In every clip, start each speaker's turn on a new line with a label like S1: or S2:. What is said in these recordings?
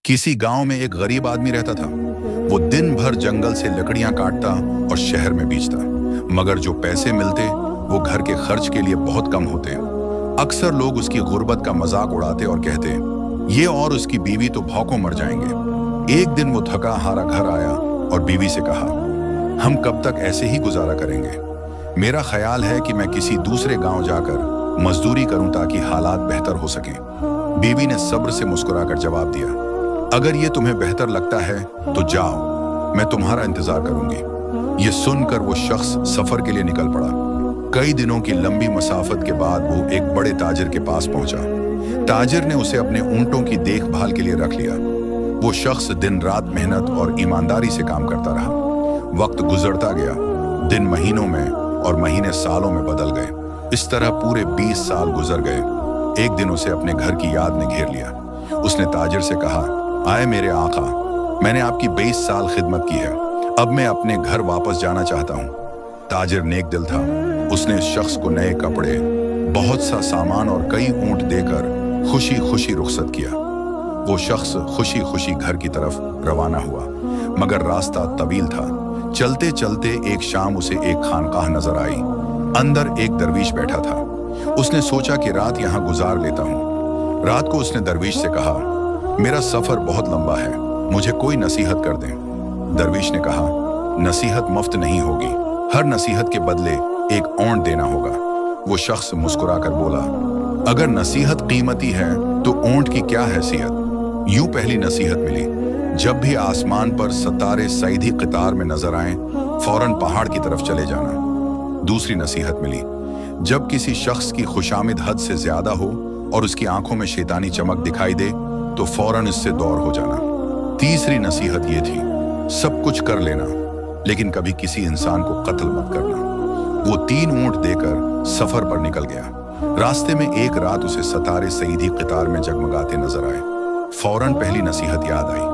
S1: किसी गांव में एक गरीब आदमी रहता था। वो दिन भर जंगल से लकड़ियां काटता और शहर में बेचता, मगर जो पैसे मिलते वो घर के खर्च के लिए बहुत कम होते। अक्सर लोग उसकी गुर्बत का मजाक उड़ाते और कहते, ये और उसकी बीवी तो भौंकों मर जाएंगे। एक दिन वो थका हारा घर आया और बीवी से कहा, हम कब तक ऐसे ही गुजारा करेंगे? मेरा ख्याल है कि मैं किसी दूसरे गांव जाकर मजदूरी करूं ताकि हालात बेहतर हो सकें। बीवी ने सब्र से मुस्कुराकर जवाब दिया, अगर ये तुम्हें बेहतर लगता है तो जाओ, मैं तुम्हारा इंतजार करूंगी। ये सुनकर वो शख्स सफर के लिए निकल पड़ा। कई दिनों की लंबी मसाफत के बाद वो एक बड़े ताजिर के पास पहुंचा। ताजिर ने उसे अपने ऊंटों की देखभाल के लिए रख लिया। वो शख्स दिन रात मेहनत और ईमानदारी से काम करता रहा। वक्त गुजरता गया, दिन महीनों में और महीने सालों में बदल गए। इस तरह पूरे 20 साल गुजर गए। एक दिन उसे अपने घर की याद ने घेर लिया। उसने ताजिर से कहा, आए मेरे आका, मैंने आपकी 20 साल खिदमत की है, अब मैं अपने घर वापस जाना चाहता हूँ। ताजिर नेक दिल था। उसने इस शख्स को नए कपड़े, बहुत सा सामान और कई ऊंट देकर खुशी खुशी रुखसत किया। वो शख्स खुशी खुशी घर की तरफ रवाना हुआ, मगर रास्ता तवील था। चलते चलते एक शाम उसे एक खानकाह नजर आई। अंदर एक दरवीश बैठा था। उसने सोचा कि रात यहाँ गुजार लेता हूँ। रात को उसने दरवीश से कहा, मेरा सफर बहुत लंबा है, मुझे कोई नसीहत कर दें। दरवीश ने कहा, नसीहत मुफ्त नहीं होगी, हर नसीहत के बदले एक ऊंट देना होगा। वो शख्स मुस्कुराकर बोला, अगर नसीहत कीमती है तो ऊंट की क्या हैसियत। यूं पहली नसीहत मिली, जब भी आसमान पर सितारे सीधी कतार में नजर आएं, फौरन पहाड़ की तरफ चले जाना। दूसरी नसीहत मिली, जब किसी शख्स की खुशामिद हद से ज्यादा हो और उसकी आंखों में शैतानी चमक दिखाई दे तो फौरन इससे दूर हो जाना। तीसरी नसीहत ये थी, सब कुछ कर लेना लेकिन कभी किसी इंसान को कत्ल मत करना। वो 3 ऊंट देकर सफर पर निकल गया। रास्ते में एक रात उसे सितारे सीधी कतार में जगमगाते नजर आए। फौरन पहली नसीहत याद आई।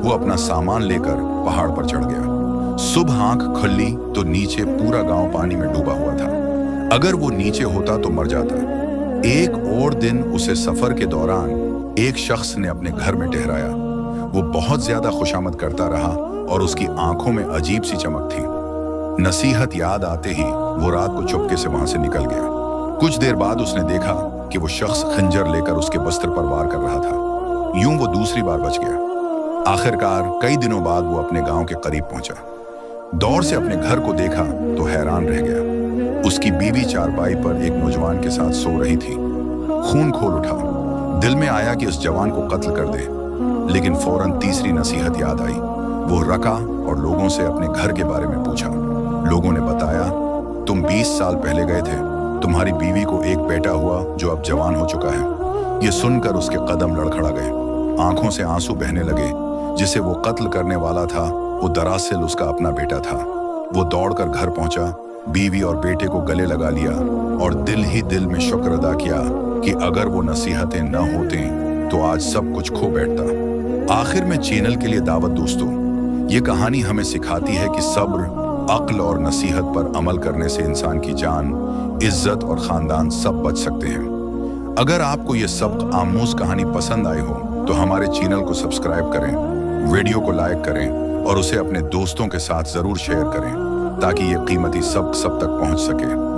S1: वो अपना सामान लेकर पहाड़ पर चढ़ गया। सुबह आंख खुली तो नीचे पूरा गांव पानी में डूबा हुआ था। अगर वो नीचे होता तो मर जाता। एक और दिन उसे सफर के दौरान एक शख्स ने अपने घर में ठहराया। वो बहुत ज्यादा खुशामद करता रहा और उसकी आंखों में अजीब सी चमक थी। नसीहत याद आते ही वो रात को चुपके से वहां से निकल गया। कुछ देर बाद उसने देखा कि वो शख्स खंजर लेकर उसके बस्तर पर वार कर रहा था। यूं वो दूसरी बार बच गया। आखिरकार कई दिनों बाद वो अपने गांव के करीब पहुंचा। दौड़ से अपने घर को देखा तो हैरान रह गया। उसकी बीवी चारपाई पर एक नौजवान के साथ सो रही थी। खून खोल उठा। दिल में आया कि उस जवान को कत्ल कर दे, लेकिन फौरन तीसरी नसीहत याद आई। वो रका और लोगों से अपने घर के बारे में पूछा। लोगों ने बताया, तुम 20 साल पहले गए थे, तुम्हारी बीवी को एक बेटा हुआ जो अब जवान हो चुका है। ये सुनकर उसके कदम लड़खड़ा गए। आंखों से आंसू बहने लगे। जिसे वो कत्ल करने वाला था वो दरअसल उसका अपना बेटा था। वो दौड़कर घर पहुंचा, बीवी और बेटे को गले लगा लिया और दिल ही दिल में शुक्र अदा किया कि अगर वो नसीहतें न होती तो आज सब कुछ खो बैठता। आखिर में चैनल के लिए दावत दोस्तों, ये कहानी हमें सिखाती है कि सब्र, अक्ल और नसीहत पर अमल करने से इंसान की जान, इज्जत और खानदान सब बच सकते हैं। अगर आपको ये सबक आमूज कहानी पसंद आई हो तो हमारे चैनल को सब्सक्राइब करें, वीडियो को लाइक करें और उसे अपने दोस्तों के साथ जरूर शेयर करें ताकि ये कीमती सबक सब तक पहुंच सके।